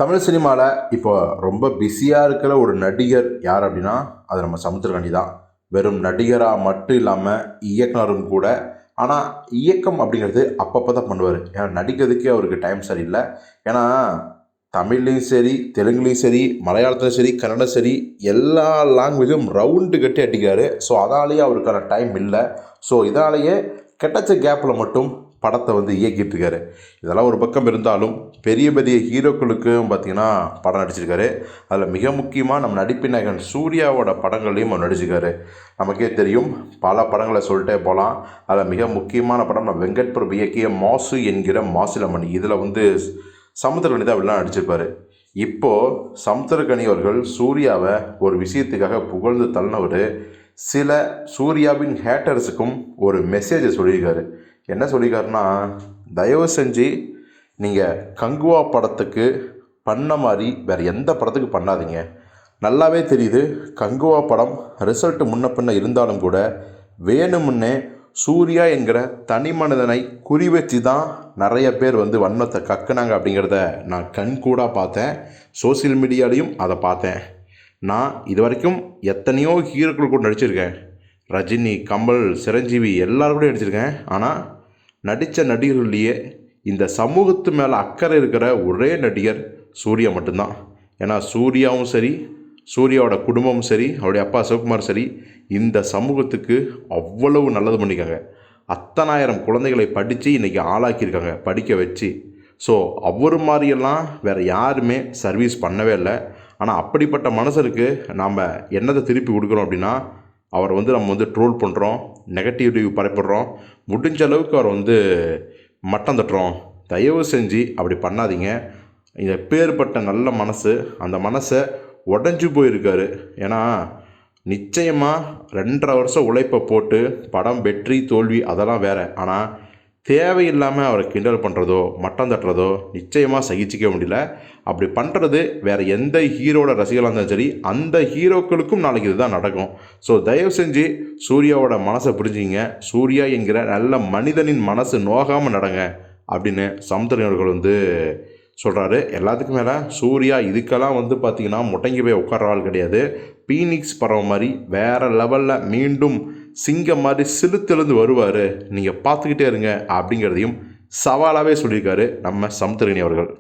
தமிழ் சினிமாவில் இப்போ ரொம்ப பிஸியாக இருக்கிற ஒரு நடிகர் யார் அப்படின்னா அது நம்ம சமுத்திரக்கனி தான். வெறும் நடிகராக மட்டும் இல்லாமல் இயக்குனரும் கூட. ஆனால் இயக்கம் அப்படிங்கிறது அப்பப்போ தான் பண்ணுவார். ஏன்னா நடிக்கிறதுக்கே அவருக்கு டைம் சரியில்லை. ஏன்னா தமிழ்லேயும் சரி, தெலுங்குலேயும் சரி, மலையாளத்துலையும் சரி, கன்னடம் சரி, எல்லா லாங்குவேஜும் ரவுண்டு கட்டி அடிக்கிறாரு. ஸோ அதாலேயே அவருக்கான டைம் இல்லை. ஸோ இதாலேயே கெட்டச்ச கேப்பில் மட்டும் படத்தை இயக்கிட்டு இருக்காரு. இதெல்லாம் ஒரு பக்கம் இருந்தாலும் பெரிய பெரிய ஹீரோக்களுக்கும் பார்த்திங்கன்னா படம் நடிச்சிருக்காரு. அதில் மிக முக்கியமாக நம்ம நடிப்பின் நாயகன் சூர்யாவோட படங்கள்லையும் அவர் நடிச்சிருக்காரு. நமக்கே தெரியும், பல படங்களை சொல்லிட்டே போகலாம். அதில் மிக முக்கியமான படம் நம்ம வெங்கட் பிரபு இயக்கிய மாசு என்கிற மாசிலமணி. இதில் சமுத்திரக்கனி தான் வெளிலாம் நடிச்சிருப்பார். இப்போது சமுத்திரக்கனி அவர்கள் சூர்யாவை ஒரு விஷயத்துக்காக புகழ்ந்து தள்ளினவர் சில சூர்யாவின் ஹேட்டர்ஸுக்கும் ஒரு மெசேஜை சொல்லியிருக்காரு. என்ன சொல்லியிருக்காருன்னா, தயவு செஞ்சு நீங்கள் கங்குவா படத்துக்கு பண்ண மாதிரி வேறு எந்த படத்துக்கு பண்ணாதீங்க. நல்லாவே தெரியுது கங்குவா படம் ரிசல்ட்டு முன்ன பின்ன இருந்தாலும் கூட வேணுமுன்னே சூர்யா என்கிற தனி மனிதனை குறி வச்சு தான் நிறைய பேர் வன்மத்தை கக்குனாங்க அப்படிங்கிறத நான் கண்கூடாக பார்த்தேன். சோசியல் மீடியாலையும் அதை பார்த்தேன். நான் இது வரைக்கும் எத்தனையோ ஹீரோக்கள் கூட நடிச்சிருக்கேன். ரஜினி, கமல், சிரஞ்சீவி எல்லாரும் கூட நடிச்சிருக்கேன். ஆனால் நடித்த நடிகர்கள்லேயே இந்த சமூகத்து மேலே அக்கறை இருக்கிற ஒரே நடிகர் சூர்யா மட்டும்தான். ஏன்னா சூர்யாவும் சரி, சூர்யாவோட குடும்பமும் சரி, அவருடைய அப்பா சிவகுமார் சரி, இந்த சமூகத்துக்கு அவ்வளவு நல்லது பண்ணியிருக்காங்க. அத்தனாயிரம் குழந்தைகளை படித்து இன்றைக்கி ஆளாக்கியிருக்காங்க, படிக்க வச்சு. ஸோ அவர் மாதிரியெல்லாம் வேறு யாருமே சர்வீஸ் பண்ணவே இல்லை. ஆனால் அப்படிப்பட்ட மனுஷருக்கு நாம் என்னதை திருப்பி கொடுக்குறோம் அப்படின்னா, அவரை நம்ம ட்ரோல் பண்ணுறோம், நெகட்டிவ் ரிவ்யூ பரப்பிடுறோம், முடிஞ்ச அளவுக்கு அவரை மட்டம் தட்டுறோம். தயவு செஞ்சு அப்படி பண்ணாதீங்க. எப்பேற்பட்ட நல்ல மனசு, அந்த மனசை உடஞ்சி போயிருக்காரு. ஏன்னா நிச்சயமாக 2.5 வருஷம் உழைப்பை போட்டு படம் வெற்றி தோல்வி அதெல்லாம் வேறு. ஆனால் தேவையில்லாமல் அவரை கிண்டல் பண்ணுறதோ மட்டம் தட்டுறதோ நிச்சயமாக சகிச்சிக்க முடியல. அப்படி பண்ணுறது வேறு எந்த ஹீரோட ரசிகர்களாக இருந்தாலும் சரி, அந்த ஹீரோக்களுக்கும் நாளைக்கு இதுதான் நடக்கும். ஸோ தயவு செஞ்சு சூர்யாவோட மனசை புரிஞ்சுங்க. சூர்யா என்கிற நல்ல மனிதனின் மனசு நோகாமல் நடங்க அப்படின்னு சமுத்திரர்கள் சொல்கிறாரு. எல்லாத்துக்கும் மேலே சூர்யா இதுக்கெல்லாம் பார்த்திங்கன்னா முடங்கி போய் உட்கார்ற கிடையாது. பீனிக்ஸ் பறவை மாதிரி வேறு லெவலில் மீண்டும் சிங்கம் மாதிரி சிலுத்தெழுந்து வருவார். நீங்கள் பார்த்துக்கிட்டே இருங்க அப்படிங்கிறதையும் சவாலாகவே சொல்லியிருக்காரு நம்ம சமுத்திரக்கனி அவர்கள்.